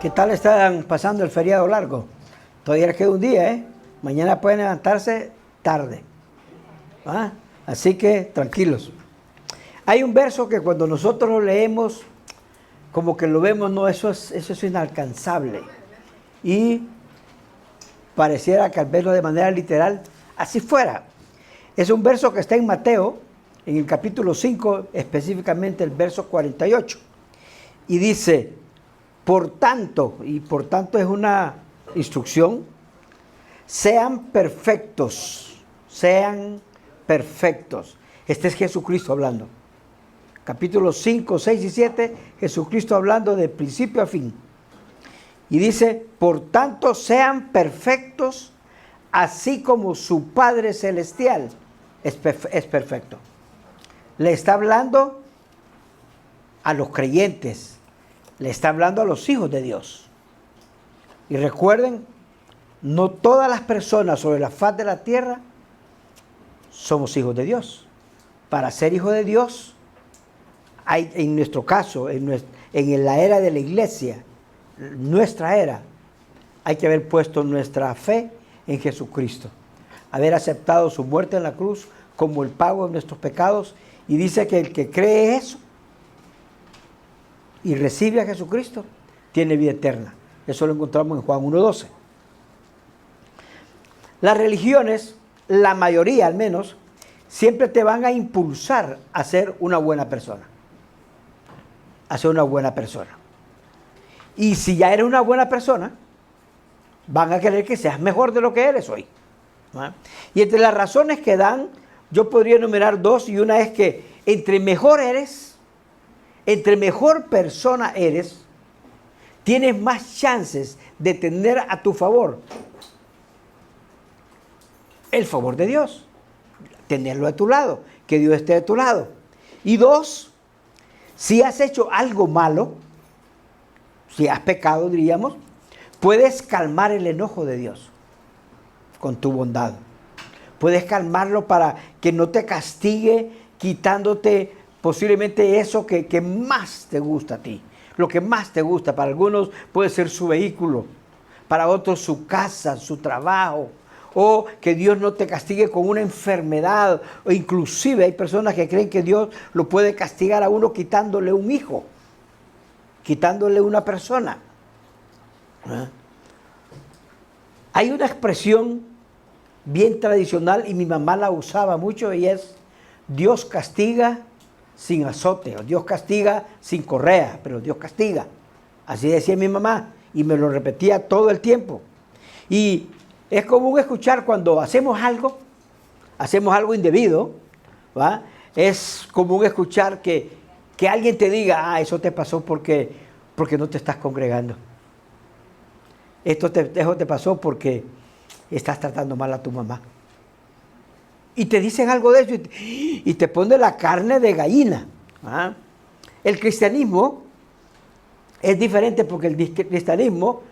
¿Qué tal están pasando el feriado largo? Todavía les queda un día, ¿eh? Mañana pueden levantarse tarde. ¿Ah? Así que tranquilos. Hay un verso que cuando nosotros lo leemos, como que lo vemos, no, eso es inalcanzable. Y pareciera que al verlo de manera literal, así fuera. Es un verso que está en Mateo, en el capítulo 5, específicamente el verso 48. Y dice, por tanto, y por tanto es una instrucción, sean perfectos, sean perfectos. Este es Jesucristo hablando. Capítulos 5, 6 y 7, Jesucristo hablando de principio a fin. Y dice, por tanto sean perfectos, así como su Padre Celestial es perfecto. Le está hablando a los creyentes, le está hablando a los hijos de Dios. Y recuerden, no todas las personas sobre la faz de la tierra somos hijos de Dios. Para ser hijo de Dios, hay, en nuestro caso, en la era de la iglesia, nuestra era, hay que haber puesto nuestra fe en Jesucristo, haber aceptado su muerte en la cruz como el pago de nuestros pecados, y dice que el que cree eso y recibe a Jesucristo tiene vida eterna. Eso lo encontramos en Juan 1:12. Las religiones, la mayoría al menos, siempre te van a impulsar a ser una buena persona, a ser una buena persona. Y si ya eres una buena persona, van a querer que seas mejor de lo que eres hoy, ¿no? Y entre las razones que dan, yo podría enumerar dos, y una es que entre mejor eres, entre mejor persona eres, tienes más chances de tener a tu favor el favor de Dios, tenerlo a tu lado, que Dios esté de tu lado. Y dos, si has hecho algo malo, si has pecado, diríamos, puedes calmar el enojo de Dios con tu bondad. Puedes calmarlo para que no te castigue quitándote posiblemente eso que más te gusta a ti. Lo que más te gusta, para algunos puede ser su vehículo, para otros su casa, su trabajo, o que Dios no te castigue con una enfermedad, o inclusive hay personas que creen que Dios lo puede castigar a uno quitándole un hijo, quitándole una persona. ¿Ah? Hay una expresión bien tradicional y mi mamá la usaba mucho, y es: Dios castiga sin azote, o Dios castiga sin correa, pero Dios castiga. Así decía mi mamá y me lo repetía todo el tiempo. Y es común escuchar cuando hacemos algo indebido, ¿va? Es común escuchar que alguien te diga: eso te pasó porque no te estás congregando. Eso te pasó porque estás tratando mal a tu mamá. Y te dicen algo de eso y te pone la carne de gallina. ¿Ah? El cristianismo es diferente, porque el cristianismo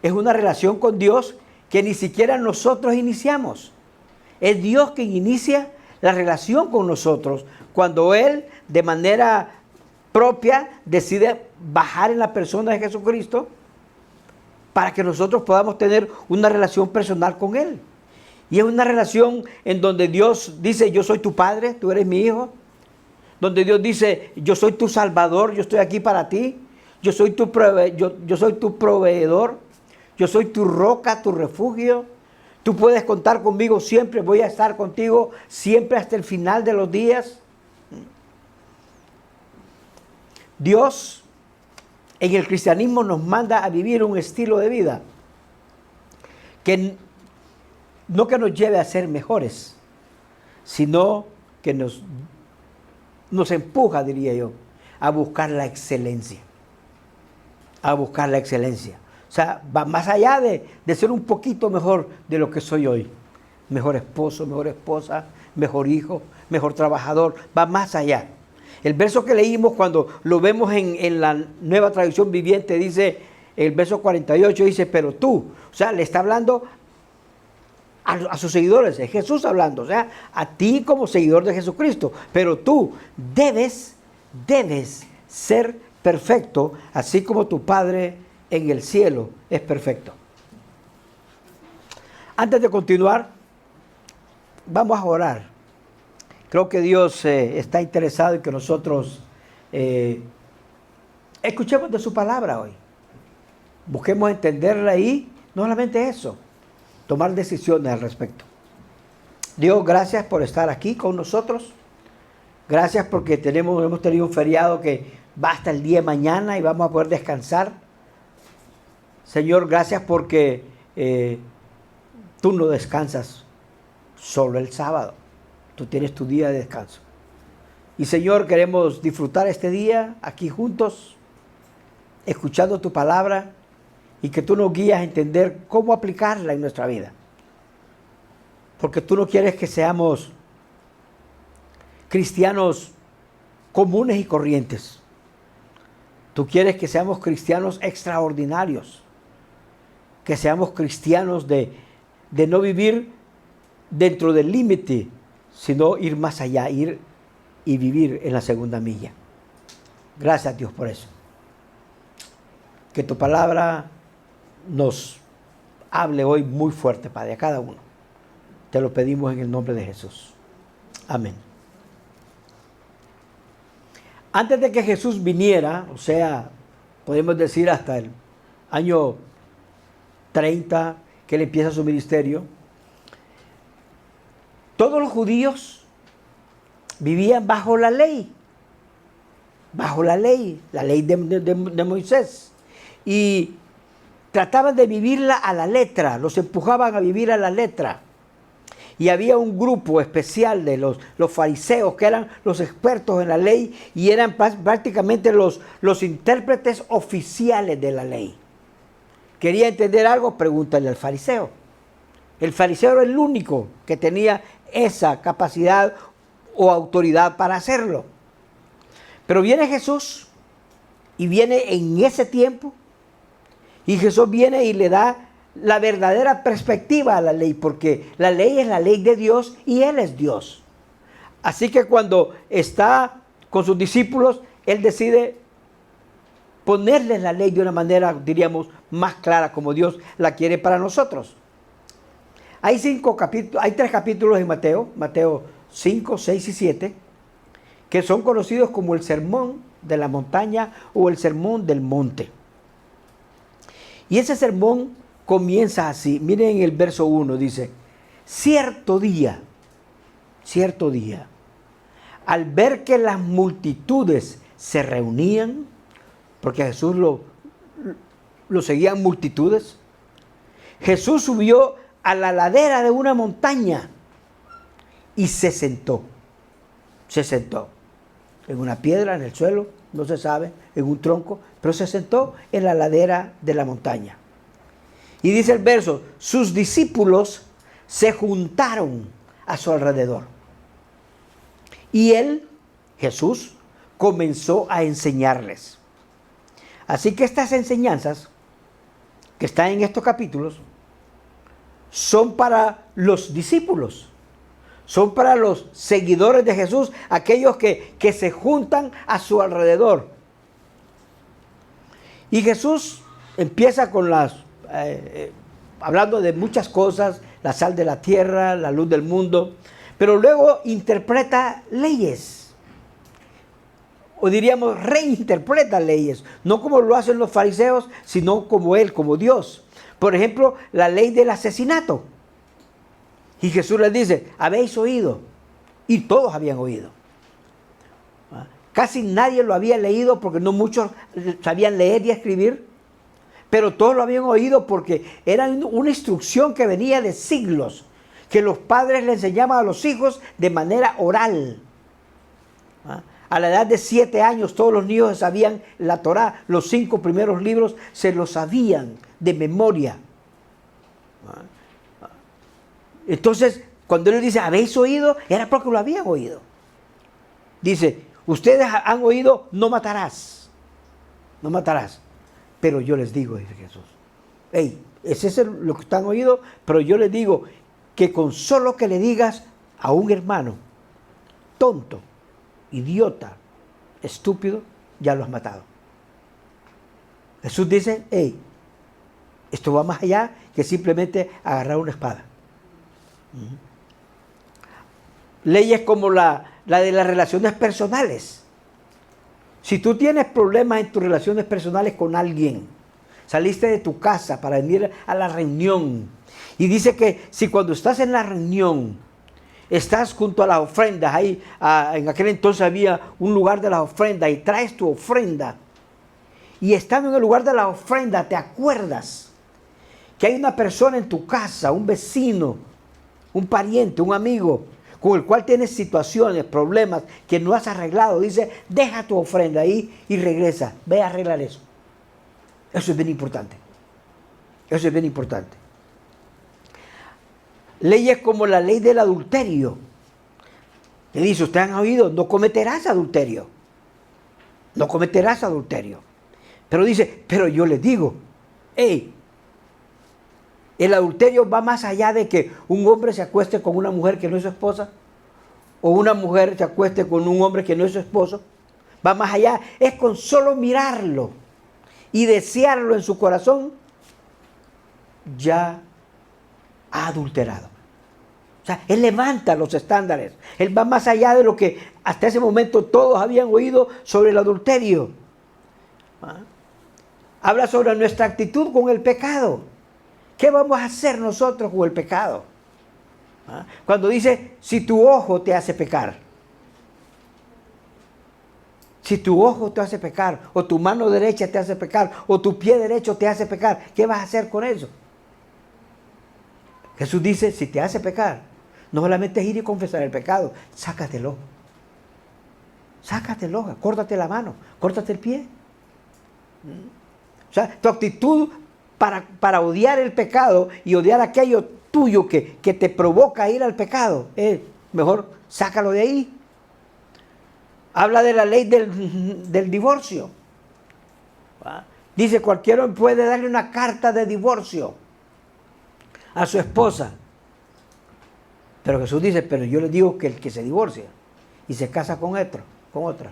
es una relación con Dios que ni siquiera nosotros iniciamos. Es Dios quien inicia la relación con nosotros cuando Él, de manera propia, decide bajar en la persona de Jesucristo para que nosotros podamos tener una relación personal con Él. Y es una relación en donde Dios dice: yo soy tu padre, tú eres mi hijo. Donde Dios dice: yo soy tu salvador, yo estoy aquí para ti. Yo soy tu proveedor. Yo soy tu roca, tu refugio. Tú puedes contar conmigo siempre, voy a estar contigo siempre hasta el final de los días. Dios en el cristianismo nos manda a vivir un estilo de vida que no que nos lleve a ser mejores, sino que nos empuja, diría yo, a buscar la excelencia. A buscar la excelencia. O sea, va más allá de ser un poquito mejor de lo que soy hoy. Mejor esposo, mejor esposa, mejor hijo, mejor trabajador. Va más allá. El verso que leímos, cuando lo vemos en la Nueva Traducción Viviente, dice, el verso 48 dice: pero tú, o sea, le está hablando a sus seguidores, es Jesús hablando, o sea, a ti como seguidor de Jesucristo, pero tú debes ser perfecto, así como tu Padre en el cielo es perfecto. Antes de continuar, vamos a orar. Creo que Dios está interesado en que nosotros escuchemos de su palabra hoy. Busquemos entenderla y no solamente eso, tomar decisiones al respecto. Dios, gracias por estar aquí con nosotros. Gracias porque hemos tenido un feriado que va hasta el día de mañana y vamos a poder descansar. Señor, gracias porque tú no descansas solo el sábado. Tú tienes tu día de descanso. Y Señor, queremos disfrutar este día aquí juntos, escuchando tu palabra y que tú nos guías a entender cómo aplicarla en nuestra vida. Porque tú no quieres que seamos cristianos comunes y corrientes. Tú quieres que seamos cristianos extraordinarios. Que seamos cristianos de no vivir dentro del límite, sino ir más allá, ir y vivir en la segunda milla. Gracias, Dios, por eso. Que tu palabra nos hable hoy muy fuerte, Padre, a cada uno. Te lo pedimos en el nombre de Jesús. Amén. Antes de que Jesús viniera, o sea, podemos decir hasta el año 30, que él empieza su ministerio, todos los judíos vivían bajo la ley de Moisés, y trataban de vivirla a la letra, los empujaban a vivir a la letra. Y había un grupo especial de los fariseos, que eran los expertos en la ley y eran prácticamente los intérpretes oficiales de la ley. ¿Quería entender algo? Pregúntale al fariseo. El fariseo era el único que tenía esa capacidad o autoridad para hacerlo. Pero viene Jesús y viene en ese tiempo, y Jesús viene y le da la verdadera perspectiva a la ley, porque la ley es la ley de Dios y Él es Dios. Así que cuando está con sus discípulos, Él decide ponerles la ley de una manera, diríamos, más clara, como Dios la quiere para nosotros. Hay 3 capítulos en Mateo 5, 6 y 7, que son conocidos como el sermón de la montaña o el sermón del monte. Y ese sermón comienza así. Miren el verso 1, dice: cierto día, al ver que las multitudes se reunían, porque a Jesús lo seguían multitudes, Jesús subió a la ladera de una montaña y se sentó. Se sentó en una piedra, en el suelo, no se sabe, en un tronco, pero se sentó en la ladera de la montaña. Y dice el verso: sus discípulos se juntaron a su alrededor. Y él, Jesús, comenzó a enseñarles. Así que estas enseñanzas que están en estos capítulos son para los discípulos, son para los seguidores de Jesús, aquellos que se juntan a su alrededor. Y Jesús empieza con hablando de muchas cosas, la sal de la tierra, la luz del mundo, pero luego interpreta leyes, o diríamos reinterpreta leyes, no como lo hacen los fariseos, sino como Él, como Dios. Por ejemplo, la ley del asesinato. Y Jesús les dice: habéis oído, y todos habían oído. Casi nadie lo había leído, porque no muchos sabían leer y escribir, pero todos lo habían oído porque era una instrucción que venía de siglos, que los padres le enseñaban a los hijos de manera oral. A la edad de 7 años todos los niños sabían la Torá, los 5 primeros libros se los sabían de memoria. Entonces, cuando él dice: habéis oído, era porque lo habían oído. Dice: ustedes han oído, no matarás. No matarás. Pero yo les digo, dice Jesús, ese es lo que están oído, pero yo les digo que con solo que le digas a un hermano tonto, idiota, estúpido, ya lo has matado. Jesús dice, hey, esto va más allá que simplemente agarrar una espada. Leyes como la de las relaciones personales. Si tú tienes problemas en tus relaciones personales con alguien, saliste de tu casa para venir a la reunión, y dice que si cuando estás en la reunión, estás junto a las ofrendas, ahí en aquel entonces había un lugar de las ofrendas, y traes tu ofrenda, y estando en el lugar de la ofrenda, te acuerdas que hay una persona en tu casa, un vecino, un pariente, un amigo, con el cual tienes situaciones, problemas que no has arreglado. Dice, deja tu ofrenda ahí y regresa, ve a arreglar eso. Eso es bien importante. Eso es bien importante. Leyes como la ley del adulterio. Que dice, ustedes han oído, no cometerás adulterio. No cometerás adulterio. Pero dice, pero yo les digo, hey, el adulterio va más allá de que un hombre se acueste con una mujer que no es su esposa, o una mujer se acueste con un hombre que no es su esposo. Va más allá, es con solo mirarlo y desearlo en su corazón, ya ha adulterado. O sea, él levanta los estándares. Él va más allá de lo que hasta ese momento todos habían oído sobre el adulterio. Habla sobre nuestra actitud con el pecado. ¿Qué vamos a hacer nosotros con el pecado? Cuando dice, si tu ojo te hace pecar. Si tu ojo te hace pecar, o tu mano derecha te hace pecar, o tu pie derecho te hace pecar, ¿qué vas a hacer con eso? Jesús dice, si te hace pecar, no solamente es ir y confesar el pecado, sácatelo. Sácatelo, córtate la mano, córtate el pie. O sea, tu actitud para odiar el pecado y odiar aquello tuyo que te provoca ir al pecado, mejor sácalo de ahí. Habla de la ley del divorcio. Dice, cualquiera puede darle una carta de divorcio a su esposa. Pero Jesús dice, pero yo les digo que el que se divorcia y se casa con otra,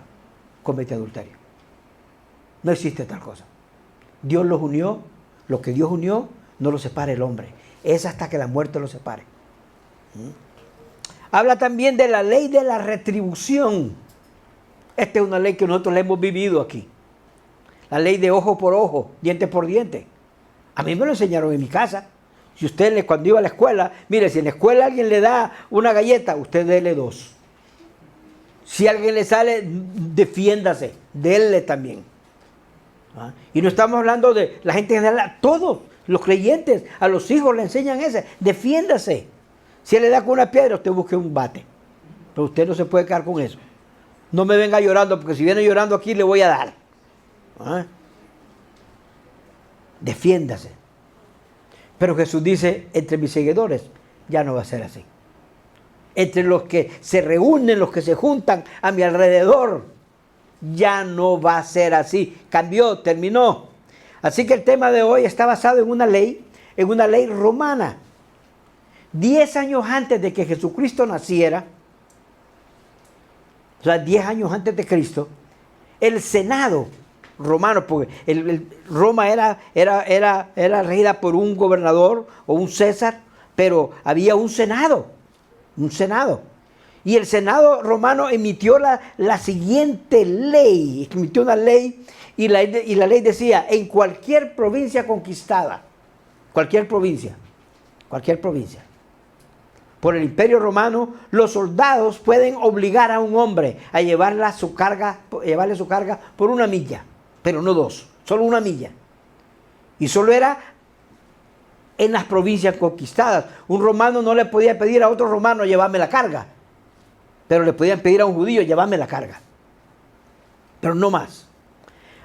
comete adulterio. No existe tal cosa. Dios los unió, lo que Dios unió, no lo separa el hombre. Es hasta que la muerte lo separe. Habla también de la ley de la retribución. Esta es una ley que nosotros la hemos vivido aquí. La ley de ojo por ojo, diente por diente. A mí me lo enseñaron en mi casa. Si usted cuando iba a la escuela, mire, si en la escuela alguien le da una galleta, usted dele 2. Si alguien le sale, defiéndase, déle también. Y no estamos hablando de la gente general, a todos los creyentes, a los hijos le enseñan ese, defiéndase. Si él le da con una piedra, usted busque un bate. Pero usted no se puede quedar con eso. No me venga llorando, porque si viene llorando aquí le voy a dar. Defiéndase. Pero Jesús dice, entre mis seguidores ya no va a ser así. Entre los que se reúnen, los que se juntan a mi alrededor, ya no va a ser así. Cambió, terminó. Así que el tema de hoy está basado en una ley romana. 10 años antes de que Jesucristo naciera, o sea, 10 años antes de Cristo, el Senado romano, porque Roma era regida por un gobernador o un César, pero había un Senado. Y el Senado romano emitió la siguiente ley, emitió una ley y la ley decía, en cualquier provincia conquistada, cualquier provincia, por el Imperio Romano, los soldados pueden obligar a un hombre a llevarle su carga por 1 milla, pero no 2, solo 1 milla. Y solo era en las provincias conquistadas. Un romano no le podía pedir a otro romano llevarme la carga, pero le podían pedir a un judío llevarme la carga, pero no más.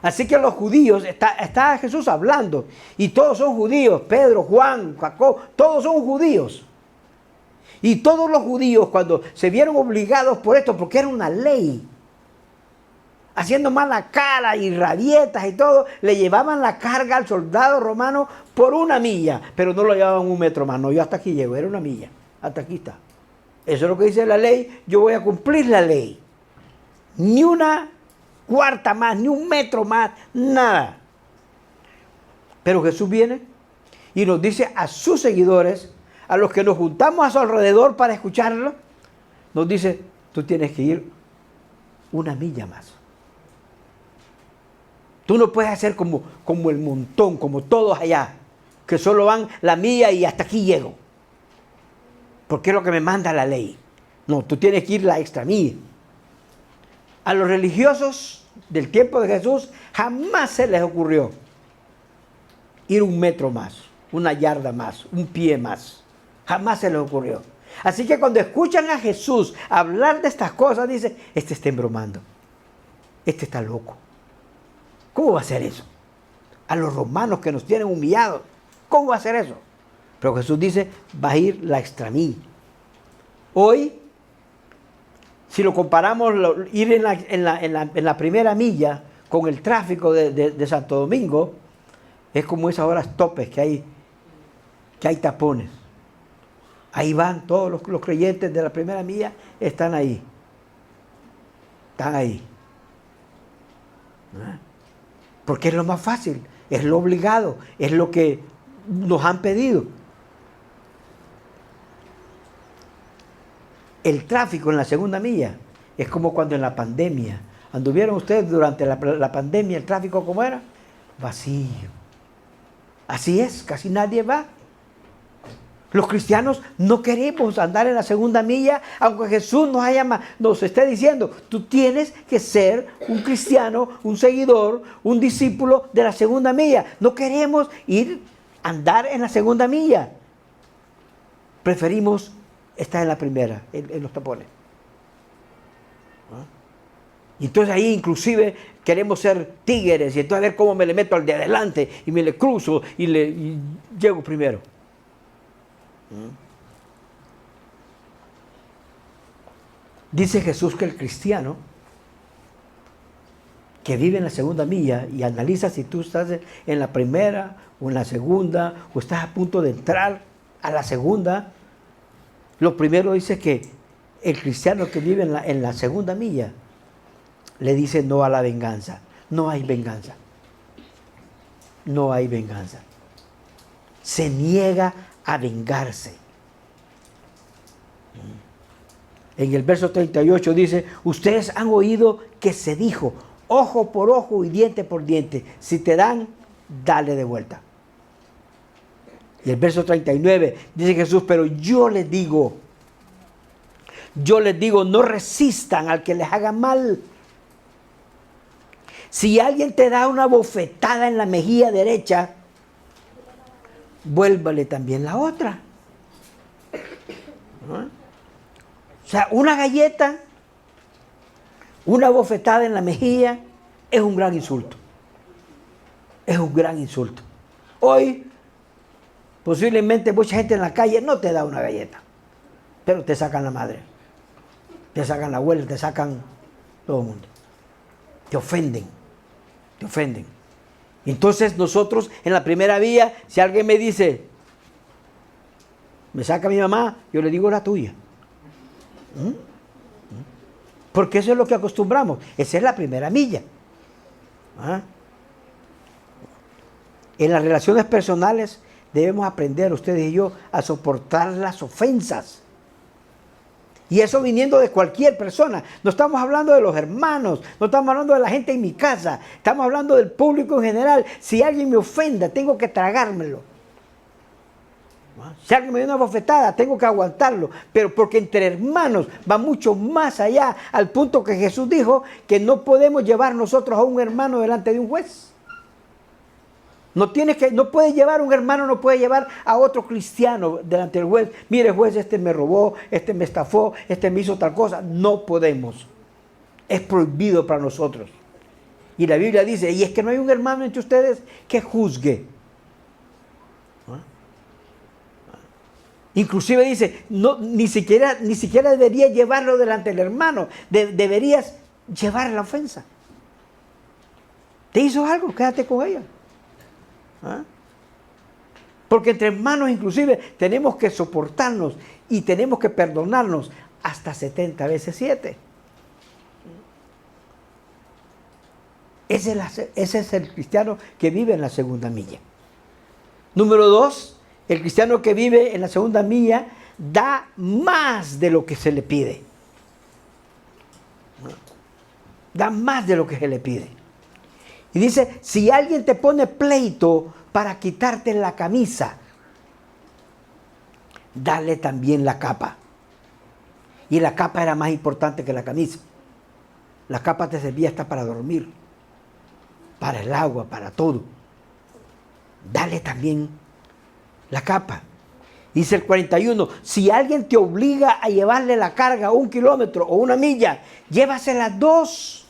Así que los judíos, está Jesús hablando, y todos son judíos, Pedro, Juan, Jacob, todos son judíos. Y todos los judíos, cuando se vieron obligados por esto, porque era una ley, haciendo mala cara y rabietas y todo, le llevaban la carga al soldado romano por 1 milla, pero no lo llevaban 1 metro más. No, yo hasta aquí llego, era 1 milla, hasta aquí está. Eso es lo que dice la ley, yo voy a cumplir la ley. Ni 1/4 más, ni 1 metro más, nada. Pero Jesús viene y nos dice a sus seguidores, a los que nos juntamos a su alrededor para escucharlo, nos dice, tú tienes que ir una milla más. Tú no puedes hacer como el montón, como todos allá, que solo van la milla y hasta aquí llego. Porque es lo que me manda la ley. No, tú tienes que ir la extra milla. A los religiosos del tiempo de Jesús jamás se les ocurrió ir 1 metro más, 1 yarda más, 1 pie más. Jamás se les ocurrió. Así que cuando escuchan a Jesús hablar de estas cosas, dicen, este está embromando, este está loco. ¿Cómo va a hacer eso? A los romanos que nos tienen humillados, ¿cómo va a hacer eso? Pero Jesús dice, va a ir la extra milla. Hoy, si lo comparamos, ir en la primera milla con el tráfico de Santo Domingo, es como esas horas topes que hay tapones. Ahí van todos los creyentes de la primera milla, están ahí. Están ahí. ¿Ah? Porque es lo más fácil, es lo obligado, es lo que nos han pedido. El tráfico en la segunda milla es como cuando en la pandemia. ¿Anduvieron ustedes durante la pandemia el tráfico cómo era? Vacío. Así es, casi nadie va. Los cristianos no queremos andar en la segunda milla, aunque Jesús nos esté diciendo, tú tienes que ser un cristiano, un seguidor, un discípulo de la segunda milla. No queremos andar en la segunda milla. Preferimos estar en la primera, en los tapones. ¿Ah? Y entonces ahí inclusive queremos ser tigres, y entonces a ver cómo me le meto al de adelante, y me le cruzo, y llego primero. Dice Jesús que el cristiano que vive en la segunda milla y analiza si tú estás en la primera o en la segunda o estás a punto de entrar a la segunda, lo primero dice que el cristiano que vive en la segunda milla le dice no a la venganza. No hay venganza. No hay venganza. Se niega a vengarse. En el verso 38 dice, ustedes han oído que se dijo, ojo por ojo y diente por diente. Si te dan, dale de vuelta. Y el verso 39 dice Jesús, pero yo les digo, no resistan al que les haga mal. Si alguien te da una bofetada en la mejilla derecha, vuélvale también la otra. ¿No? O sea, una galleta, una bofetada en la mejilla es un gran insulto. Es un gran insulto. Hoy, posiblemente mucha gente en la calle no te da una galleta, pero te sacan la madre, te sacan la abuela, te sacan todo el mundo. Te ofenden, te ofenden. Entonces nosotros en la primera vía, si alguien me dice, me saca mi mamá, yo le digo la tuya. Porque eso es lo que acostumbramos. Esa es la primera milla. ¿Ah? En las relaciones personales debemos aprender, ustedes y yo, a soportar las ofensas. Y eso viniendo de cualquier persona. No estamos hablando de los hermanos, no estamos hablando de la gente en mi casa, estamos hablando del público en general. Si alguien me ofenda, tengo que tragármelo. Si alguien me da una bofetada, tengo que aguantarlo. Pero porque entre hermanos va mucho más allá, al punto que Jesús dijo que no podemos llevar nosotros a un hermano delante de un juez. No puede llevar un hermano, no puede llevar a otro cristiano delante del juez. Mire, juez, este me robó, este me estafó, este me hizo tal cosa. No podemos. Es prohibido para nosotros. Y la Biblia dice, y es que no hay un hermano entre ustedes que juzgue. Inclusive dice, no, ni siquiera debería llevarlo delante del hermano. Deberías llevar la ofensa. ¿Te hizo algo? Quédate con ella. ¿Ah? Porque entre hermanos inclusive tenemos que soportarnos y tenemos que perdonarnos hasta 70 veces 7. Ese es el cristiano que vive en la segunda milla. Número 2, el cristiano que vive en la segunda milla da más de lo que se le pide. Da más de lo que se le pide. Y dice, si alguien te pone pleito para quitarte la camisa, dale también la capa. Y la capa era más importante que la camisa. La capa te servía hasta para dormir, para el agua, para todo. Dale también la capa. Dice el 41, si alguien te obliga a llevarle la carga 1 kilómetro o 1 milla, llévasela 2.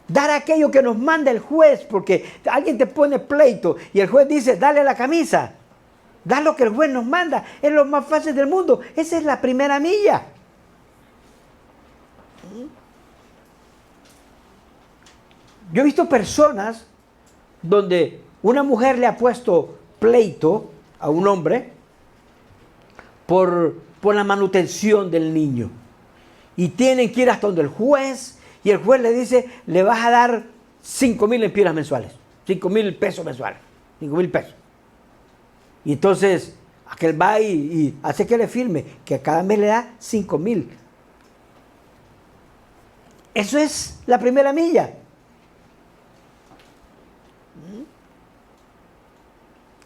Dar aquello que nos manda el juez, porque alguien te pone pleito y el juez dice, dale la camisa. Da lo que el juez nos manda. Es lo más fácil del mundo. Esa es la primera milla. Yo he visto personas donde una mujer le ha puesto pleito a un hombre por la manutención del niño. Y tienen que ir hasta donde el juez, y el juez le dice, le vas a dar 5,000 lempiras mensuales, 5,000 pesos mensuales, 5,000 pesos. Y entonces aquel va y hace que le firme, que cada mes le da 5,000. Eso es la primera milla.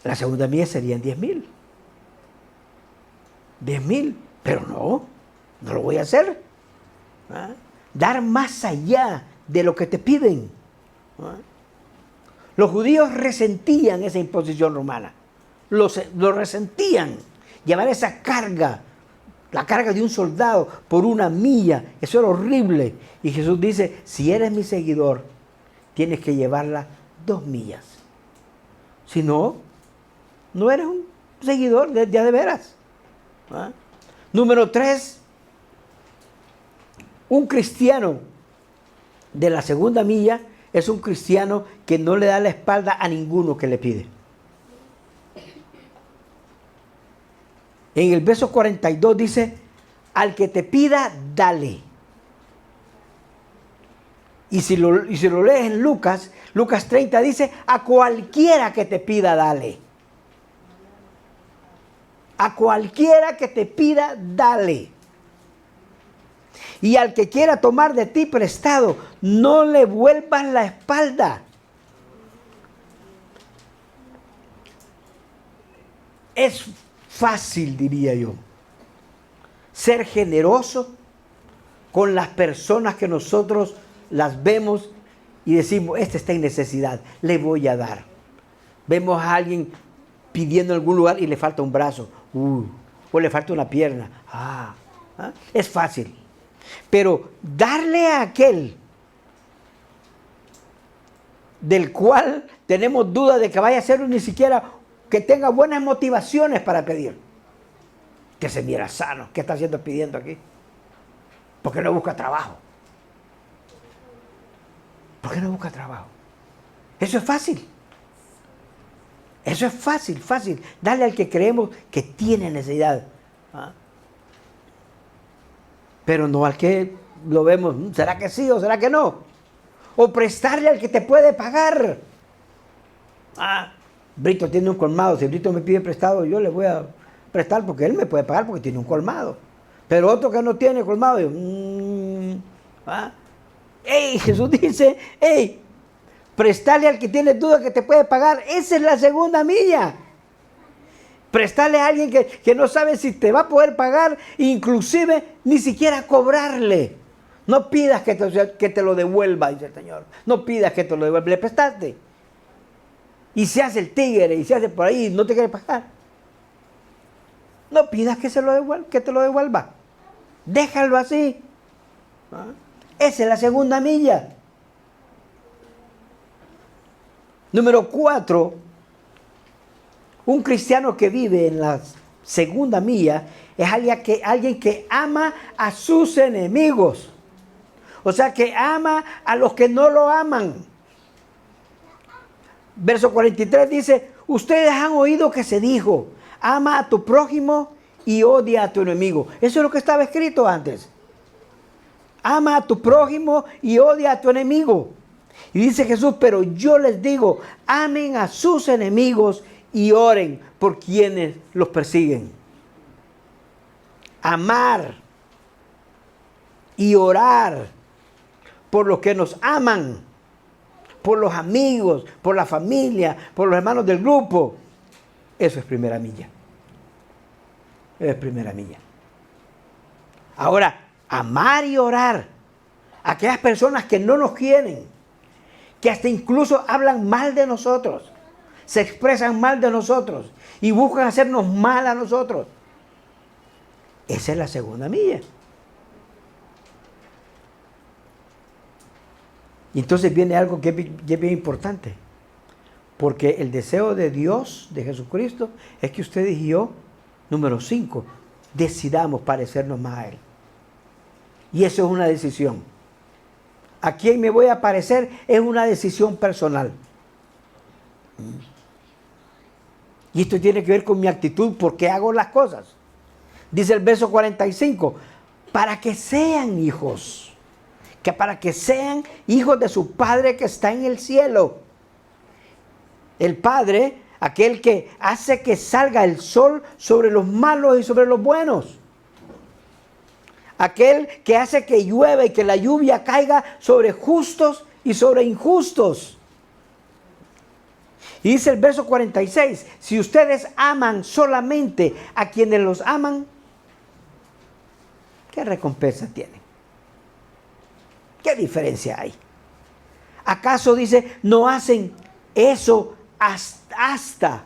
La segunda milla serían 10,000. 10,000, pero no lo voy a hacer. ¿Ah? Dar más allá de lo que te piden. ¿Ah? Los judíos resentían esa imposición romana. Lo resentían. Llevar esa carga, la carga de un soldado por 1 milla, eso era horrible. Y Jesús dice, si eres mi seguidor, tienes que llevarla 2 millas. Si no, no eres un seguidor de veras. ¿Ah? Número 3, un cristiano de la segunda milla es un cristiano que no le da la espalda a ninguno que le pide. En el verso 42 dice, al que te pida, dale. Y si lo lees en Lucas 30 dice, a cualquiera que te pida, dale. A cualquiera que te pida, dale. Y al que quiera tomar de ti prestado, no le vuelvas la espalda. Es fácil, diría yo, ser generoso con las personas que nosotros las vemos y decimos, este está en necesidad, le voy a dar. Vemos a alguien pidiendo en algún lugar y le falta un brazo, o le falta una pierna. Es fácil. Pero darle a aquel del cual tenemos duda de que vaya a ser ni siquiera que tenga buenas motivaciones para pedir, que se mira sano, ¿qué está haciendo pidiendo aquí? ¿Por qué no busca trabajo? ¿Por qué no busca trabajo? Eso es fácil. Eso es fácil, fácil. Darle al que creemos que tiene necesidad. Pero no al que lo vemos, ¿será que sí o será que no? O prestarle al que te puede pagar. Brito tiene un colmado, si Brito me pide prestado, yo le voy a prestar porque él me puede pagar porque tiene un colmado. Pero otro que no tiene colmado, yo, Jesús dice, prestarle al que tiene duda que te puede pagar, esa es la segunda milla. Prestarle a alguien que no sabe si te va a poder pagar, inclusive ni siquiera cobrarle. No pidas que te lo devuelva, dice el Señor. No pidas que te lo devuelva, le prestaste. Y se hace el tigre y se hace por ahí, no te quiere pagar. No pidas que te lo devuelva. Déjalo así. Esa es la segunda milla. Número 4, un cristiano que vive en la segunda milla es alguien que ama a sus enemigos. O sea, que ama a los que no lo aman. Verso 43 dice, ustedes han oído que se dijo, ama a tu prójimo y odia a tu enemigo. Eso es lo que estaba escrito antes. Ama a tu prójimo y odia a tu enemigo. Y dice Jesús, pero yo les digo, amen a sus enemigos y oren por quienes los persiguen. Amar y orar por los que nos aman, por los amigos, por la familia, por los hermanos del grupo. Eso es primera milla. Eso es primera milla. Ahora, amar y orar a aquellas personas que no nos quieren, que hasta incluso hablan mal de nosotros, se expresan mal de nosotros y buscan hacernos mal a nosotros. Esa es la segunda milla. Y entonces viene algo que es bien importante. Porque el deseo de Dios, de Jesucristo, es que ustedes y yo, número 5, decidamos parecernos más a Él. Y eso es una decisión. ¿A quién me voy a parecer? Es una decisión personal. Y esto tiene que ver con mi actitud, por qué hago las cosas. Dice el verso 45, para que sean hijos, que para que sean hijos de su Padre que está en el cielo. El Padre, aquel que hace que salga el sol sobre los malos y sobre los buenos. Aquel que hace que llueva y que la lluvia caiga sobre justos y sobre injustos. Y dice el verso 46, si ustedes aman solamente a quienes los aman, ¿qué recompensa tienen? ¿Qué diferencia hay? ¿Acaso dice, no hacen eso hasta?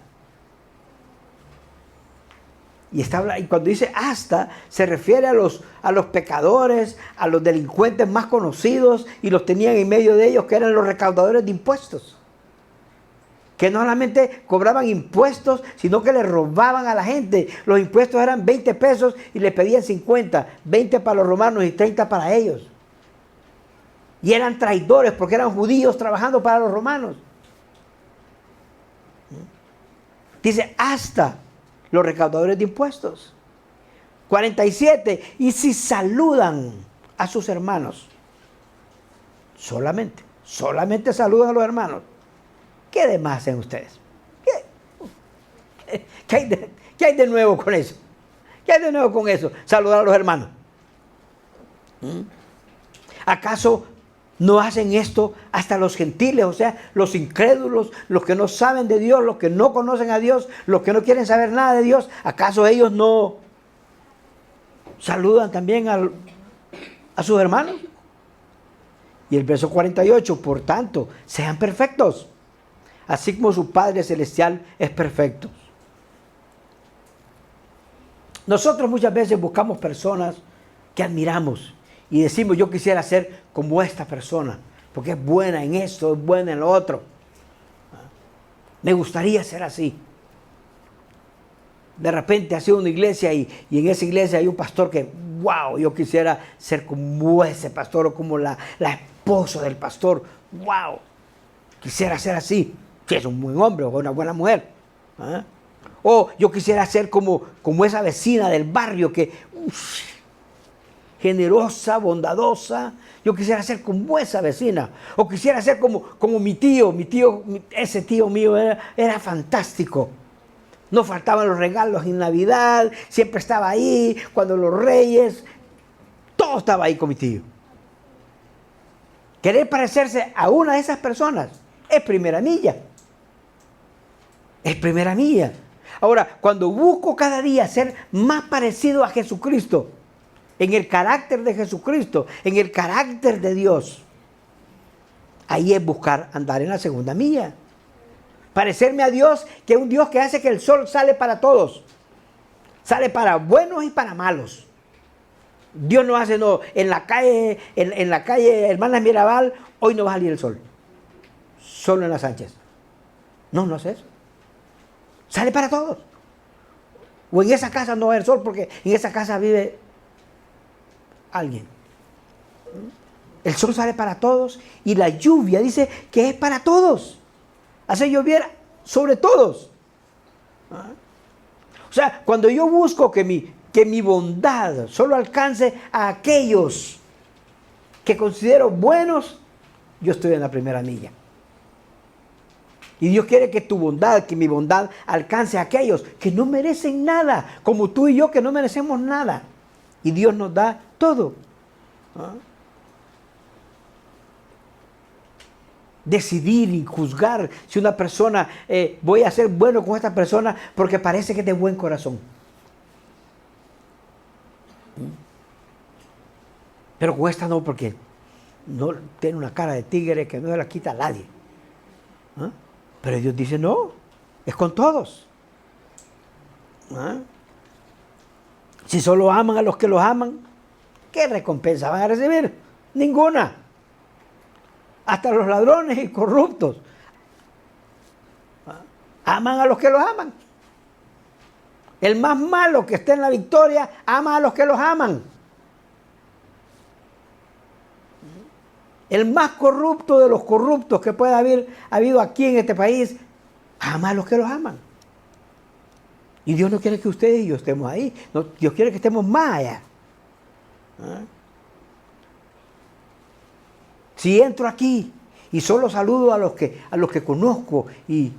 Y cuando dice hasta, se refiere a los pecadores, a los delincuentes más conocidos, y los tenían en medio de ellos, que eran los recaudadores de impuestos. Que no solamente cobraban impuestos, sino que le robaban a la gente. Los impuestos eran 20 pesos y le pedían 50, 20 para los romanos y 30 para ellos. Y eran traidores porque eran judíos trabajando para los romanos. Dice, hasta los recaudadores de impuestos. 47, y si saludan a sus hermanos, solamente saludan a los hermanos, ¿qué demás hacen ustedes? ¿Qué hay de nuevo con eso? ¿Qué hay de nuevo con eso? Saludar a los hermanos. ¿Acaso no hacen esto hasta los gentiles, o sea, los incrédulos, los que no saben de Dios, los que no conocen a Dios, los que no quieren saber nada de Dios? ¿Acaso ellos no saludan también a sus hermanos? Y el verso 48, por tanto, sean perfectos, así como su Padre Celestial es perfecto. Nosotros muchas veces buscamos personas que admiramos y decimos, yo quisiera ser como esta persona, porque es buena en esto, es buena en lo otro. Me gustaría ser así. De repente ha sido una iglesia y en esa iglesia hay un pastor que, wow, yo quisiera ser como ese pastor o como la esposa del pastor. Wow, quisiera ser así. Si es un buen hombre o una buena mujer. O yo quisiera ser como esa vecina del barrio que... generosa, bondadosa. Yo quisiera ser como esa vecina. O quisiera ser como mi tío. Ese tío mío era fantástico. No faltaban los regalos en Navidad. Siempre estaba ahí. Cuando los reyes. Todo estaba ahí con mi tío. Querer parecerse a una de esas personas es primera milla. Es primera milla. Ahora, cuando busco cada día ser más parecido a Jesucristo, en el carácter de Jesucristo, en el carácter de Dios, ahí es buscar andar en la segunda milla. Parecerme a Dios, que es un Dios que hace que el sol sale para todos. Sale para buenos y para malos. Dios no hace, no, en la calle Hermanas Mirabal, hoy no va a salir el sol. Solo en las Sánchez. No hace eso. Sale para todos. O en esa casa no va a haber sol porque en esa casa vive alguien. El sol sale para todos y la lluvia dice que es para todos. Hace llover sobre todos. O sea, cuando yo busco que mi bondad solo alcance a aquellos que considero buenos, yo estoy en la primera milla. Y Dios quiere que tu bondad, que mi bondad alcance a aquellos que no merecen nada, como tú y yo que no merecemos nada. Y Dios nos da todo. ¿Ah? Decidir y juzgar si una persona, voy a ser bueno con esta persona porque parece que es de buen corazón. Pero con esta no, porque no tiene una cara de tigre que no se la quita a nadie. ¿Ah? Pero Dios dice, no, es con todos. ¿Ah? Si solo aman a los que los aman, ¿qué recompensa van a recibir? Ninguna. Hasta los ladrones y corruptos aman a los que los aman. El más malo que esté en la victoria ama a los que los aman. El más corrupto de los corruptos que pueda haber habido aquí en este país ama a los que los aman. Y Dios no quiere que ustedes y yo estemos ahí. No, Dios quiere que estemos más allá. ¿Ah? Si entro aquí y solo saludo a los que conozco, y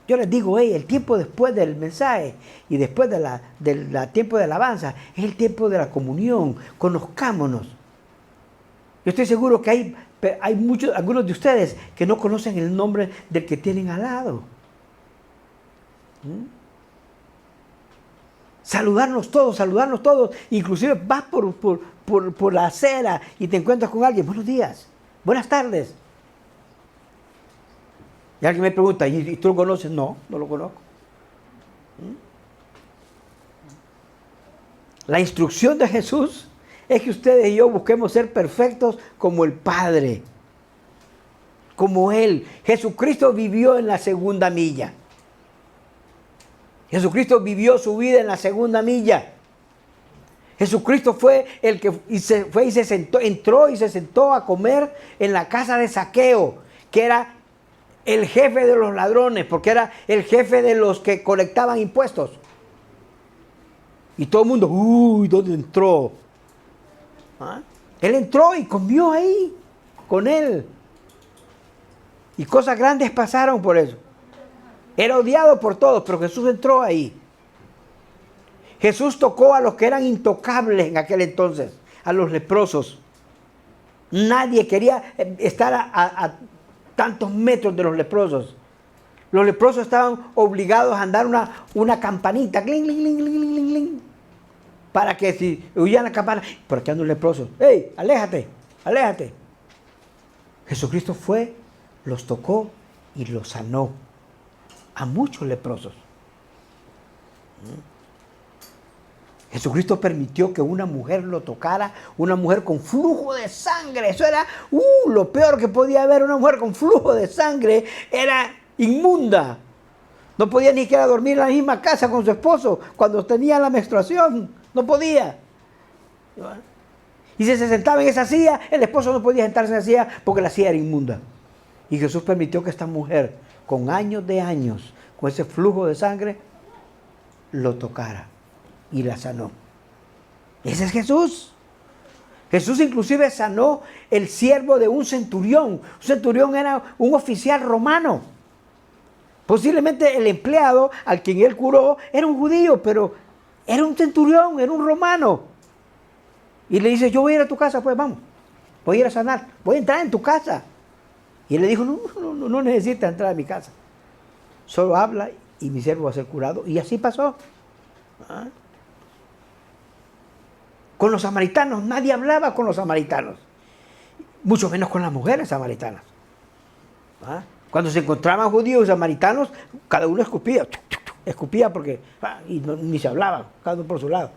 yo les digo, hey, el tiempo después del mensaje y después del tiempo de alabanza es el tiempo de la comunión. Conozcámonos. Yo estoy seguro que hay algunos de ustedes que no conocen el nombre del que tienen al lado. Saludarnos todos. Inclusive vas por la acera y te encuentras con alguien. Buenos días, buenas tardes. Y alguien me pregunta, ¿y tú lo conoces? No, no lo conozco. La instrucción de Jesús es que ustedes y yo busquemos ser perfectos como el Padre, como Él. Jesucristo vivió en la segunda milla. Jesucristo vivió su vida en la segunda milla. Jesucristo fue el que entró y se sentó a comer en la casa de Zaqueo, que era el jefe de los ladrones, porque era el jefe de los que colectaban impuestos. Y todo el mundo, uy, ¿dónde entró? ¿Ah? Él entró y comió ahí con él. Y cosas grandes pasaron por eso. Era odiado por todos, pero Jesús entró ahí. Jesús tocó a los que eran intocables en aquel entonces, a los leprosos. Nadie quería estar a tantos metros de los leprosos. Los leprosos estaban obligados a andar una campanita, cling, cling, cling, cling, cling, cling, para que si oían la campana, por aquí anda un leproso, ¡hey, aléjate, aléjate! Jesucristo fue, los tocó y los sanó a muchos leprosos. Jesucristo permitió que una mujer lo tocara, una mujer con flujo de sangre. Eso era lo peor que podía haber. Una mujer con flujo de sangre era inmunda. No podía ni siquiera dormir en la misma casa con su esposo cuando tenía la menstruación. No podía. Y si se sentaba en esa silla, el esposo no podía sentarse en esa silla porque la silla era inmunda. Y Jesús permitió que esta mujer, con años de años, con ese flujo de sangre, lo tocara y la sanó. Ese es Jesús. Jesús inclusive sanó el siervo de un centurión. Un centurión era un oficial romano. Posiblemente el empleado al quien él curó era un judío, pero era un centurión, era un romano. Y le dice, yo voy a ir a tu casa, pues vamos, voy a ir a sanar, voy a entrar en tu casa. Y él le dijo, no necesitas entrar a mi casa. Solo habla y mi siervo va a ser curado. Y así pasó. ¿Ah? Con los samaritanos, nadie hablaba con los samaritanos. Mucho menos con las mujeres samaritanas. ¿Ah? Cuando se encontraban judíos y samaritanos, cada uno escupía. Escupía porque ni se hablaba, cada uno por su lado.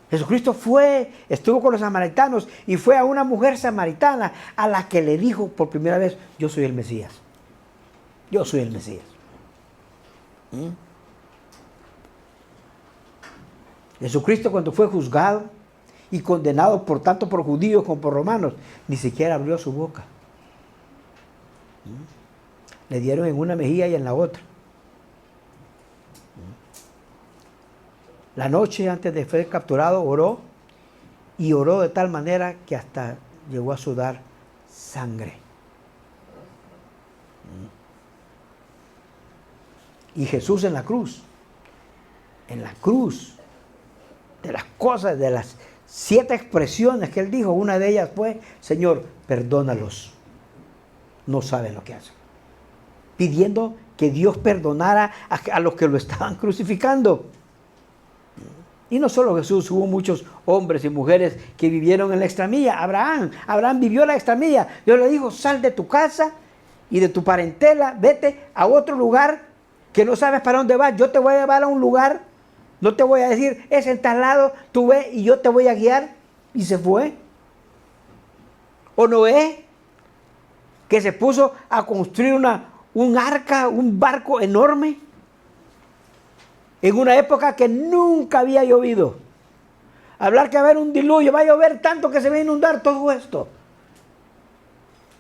Jesucristo estuvo con los samaritanos y fue a una mujer samaritana a la que le dijo por primera vez, yo soy el Mesías. Yo soy el Mesías. Jesucristo, cuando fue juzgado y condenado tanto por judíos como por romanos, ni siquiera abrió su boca. Le dieron en una mejilla y en la otra. La noche antes de ser capturado oró, y oró de tal manera que hasta llegó a sudar sangre. Y Jesús en la cruz, de las cosas, de las 7 expresiones que él dijo, una de ellas fue: Señor, perdónalos, no saben lo que hacen. Pidiendo que Dios perdonara a los que lo estaban crucificando. Y no solo Jesús, hubo muchos hombres y mujeres que vivieron en la extramilla. Abraham vivió la extramilla. Dios le dijo: sal de tu casa y de tu parentela, vete a otro lugar que no sabes para dónde vas. Yo te voy a llevar a un lugar, no te voy a decir, es en tal lado, tú ve y yo te voy a guiar. Y se fue. O Noé, que se puso a construir un arca, un barco enorme, en una época que nunca había llovido. Hablar que va a haber un diluvio, va a llover tanto que se va a inundar todo esto.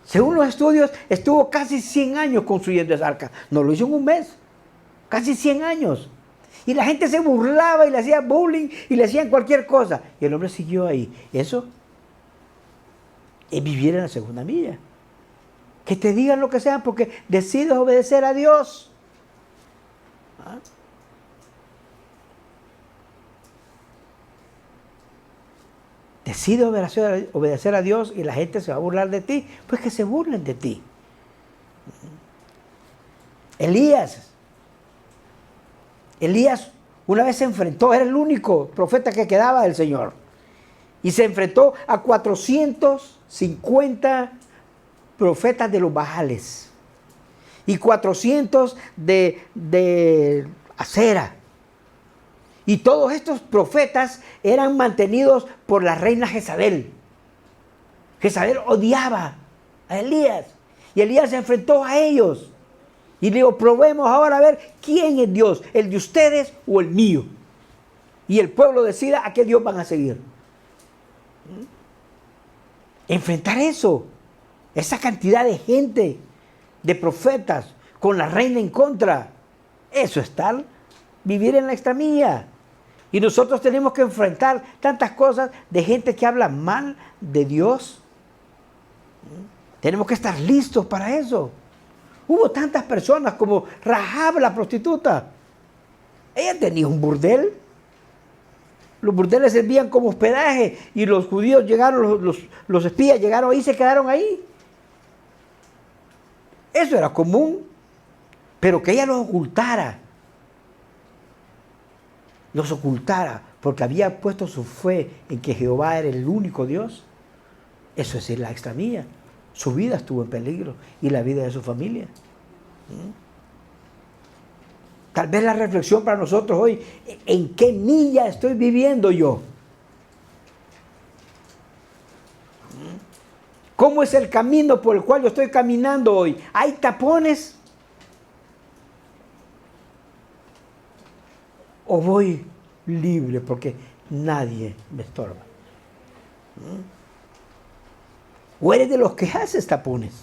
Según los estudios, estuvo casi 100 años construyendo esa arca. No lo hizo en un mes, casi 100 años. Y la gente se burlaba y le hacía bullying y le hacían cualquier cosa. Y el hombre siguió ahí. Eso es vivir en la segunda milla. Que te digan lo que sea porque decides obedecer a Dios. ¿Ah? Decide obedecer a Dios y la gente se va a burlar de ti. Pues que se burlen de ti. Elías una vez se enfrentó, era el único profeta que quedaba del Señor. Y se enfrentó a 450 profetas de los Baales. Y 400 de Acera. Y todos estos profetas eran mantenidos por la reina Jezabel. Jezabel odiaba a Elías. Y Elías se enfrentó a ellos. Y le digo: probemos ahora a ver quién es Dios, el de ustedes o el mío. Y el pueblo decida a qué Dios van a seguir. Enfrentar eso. Esa cantidad de gente, de profetas, con la reina en contra. Eso es vivir en la extramilla. Y nosotros tenemos que enfrentar tantas cosas de gente que habla mal de Dios. Tenemos que estar listos para eso. Hubo tantas personas como Rahab, la prostituta. Ella tenía un burdel. Los burdeles servían como hospedaje y los judíos llegaron, los espías llegaron ahí y se quedaron ahí. Eso era común. Pero que ella los ocultara, porque había puesto su fe en que Jehová era el único Dios. Eso es la extramilla. Su vida estuvo en peligro y la vida de su familia. Tal vez la reflexión para nosotros hoy: ¿en qué milla estoy viviendo yo? ¿Cómo es el camino por el cual yo estoy caminando hoy? ¿Hay tapones? ¿O voy libre porque nadie me estorba? ¿O eres de los que haces tapones?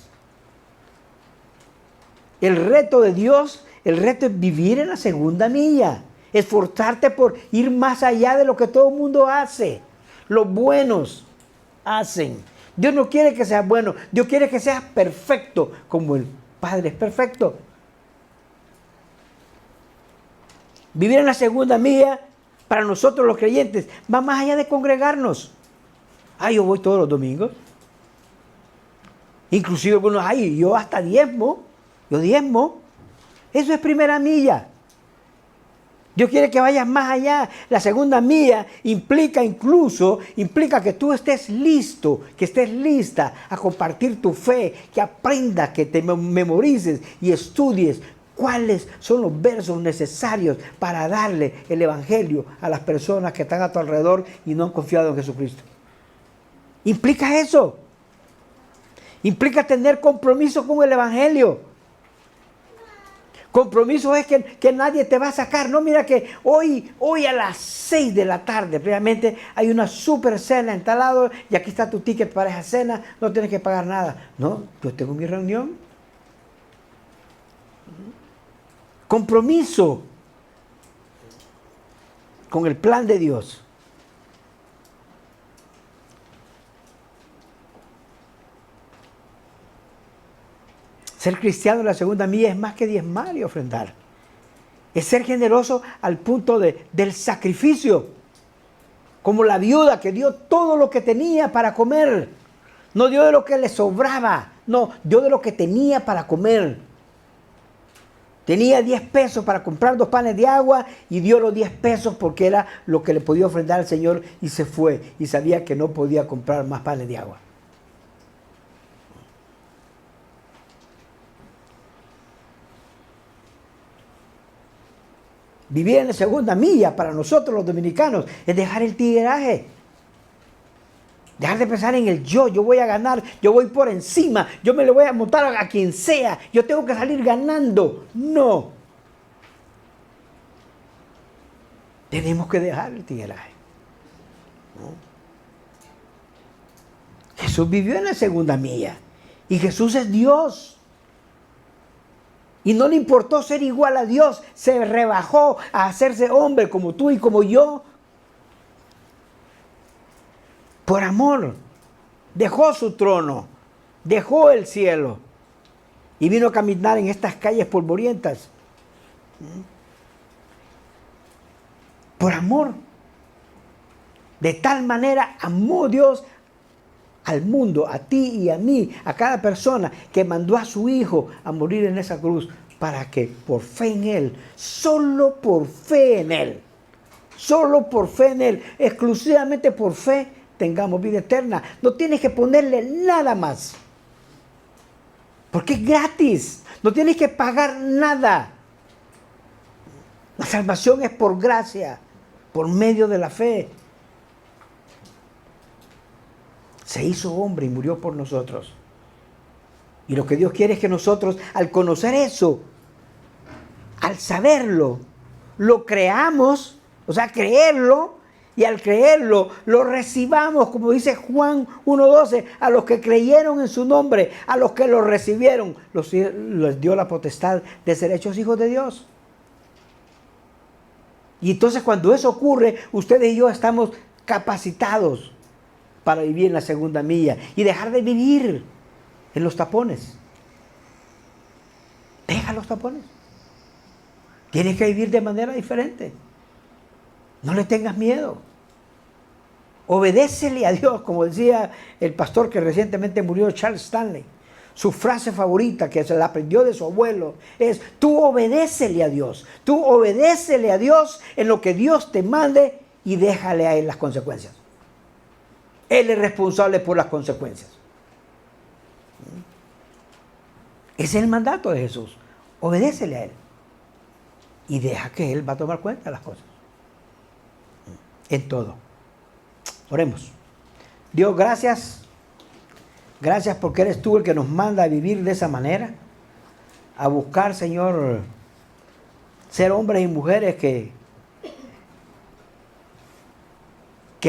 El reto de Dios, el reto es vivir en la segunda milla. Esforzarte por ir más allá de lo que todo el mundo hace. Los buenos hacen. Dios no quiere que seas bueno. Dios quiere que seas perfecto como el Padre es perfecto. Vivir en la segunda milla, para nosotros los creyentes, va más allá de congregarnos. Yo voy todos los domingos. Inclusive algunos, yo hasta diezmo. Yo diezmo. Eso es primera milla. Dios quiere que vayas más allá. La segunda milla implica que tú estés listo, que estés lista a compartir tu fe, que aprendas, que te memorices y estudies cuáles son los versos necesarios para darle el evangelio a las personas que están a tu alrededor y no han confiado en Jesucristo. Implica eso. Implica tener compromiso con el evangelio. Compromiso es que nadie te va a sacar. No, mira que hoy a las 6 de la tarde, previamente, hay una super cena en tal lado y aquí está tu ticket para esa cena, no tienes que pagar nada. No, yo tengo mi reunión. Compromiso con el plan de Dios. Ser cristiano en la segunda milla es más que diezmar y ofrendar. Es ser generoso al punto del sacrificio. Como la viuda que dio todo lo que tenía para comer. No dio de lo que le sobraba. No, dio de lo que tenía para comer. Tenía 10 pesos para comprar 2 panes de agua y dio los 10 pesos porque era lo que le podía ofrendar al Señor y se fue. Y sabía que no podía comprar más panes de agua. Vivir en la segunda milla para nosotros los dominicanos es dejar el tigueraje. Dejar de pensar en el yo voy a ganar, yo voy por encima, yo me le voy a montar a quien sea, yo tengo que salir ganando. No. Tenemos que dejar el tigueraje. ¿No? Jesús vivió en la segunda milla y Jesús es Dios. Y no le importó ser igual a Dios, se rebajó a hacerse hombre como tú y como yo. Por amor, dejó su trono, dejó el cielo y vino a caminar en estas calles polvorientas. Por amor. De tal manera amó Dios al mundo, a ti y a mí, a cada persona, que mandó a su Hijo a morir en esa cruz para que por fe en Él, solo por fe en Él, solo por fe en Él, exclusivamente por fe, tengamos vida eterna. No tienes que ponerle nada más, porque es gratis, no tienes que pagar nada. La salvación es por gracia, por medio de la fe. Se hizo hombre y murió por nosotros. Y lo que Dios quiere es que nosotros, al conocer eso, al saberlo, lo creamos, o sea, creerlo, y al creerlo, lo recibamos, como dice Juan 1:12, a los que creyeron en su nombre, a los que lo recibieron, les dio la potestad de ser hechos hijos de Dios. Y entonces cuando eso ocurre, ustedes y yo estamos capacitados para vivir en la segunda milla y dejar de vivir en los tapones. Deja los tapones. Tienes que vivir de manera diferente. No le tengas miedo. Obedécele a Dios, como decía el pastor que recientemente murió, Charles Stanley. Su frase favorita, que se la aprendió de su abuelo, es: tú obedécele a Dios. Tú obedécele a Dios en lo que Dios te mande y déjale a Él las consecuencias. Él es responsable por las consecuencias. Ese es el mandato de Jesús. Obedécele a Él. Y deja que Él va a tomar cuenta de las cosas. En todo. Oremos. Dios, gracias. Gracias porque eres tú el que nos manda a vivir de esa manera. A buscar, Señor, ser hombres y mujeres que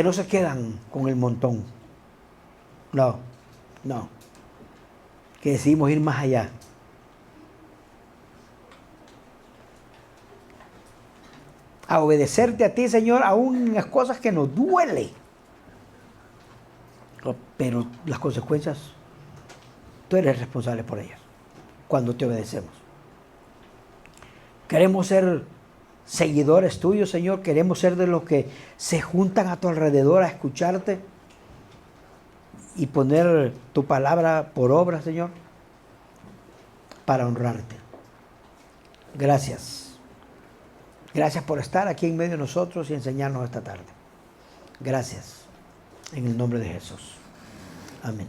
no se quedan con el montón. No. Que decidimos ir más allá. A obedecerte a ti, Señor, aún en las cosas que nos duele. Pero las consecuencias, tú eres responsable por ellas, cuando te obedecemos. Queremos ser seguidores tuyos, Señor. Queremos ser de los que se juntan a tu alrededor a escucharte y poner tu palabra por obra, Señor, para honrarte. Gracias. Gracias por estar aquí en medio de nosotros y enseñarnos esta tarde. Gracias. En el nombre de Jesús. Amén.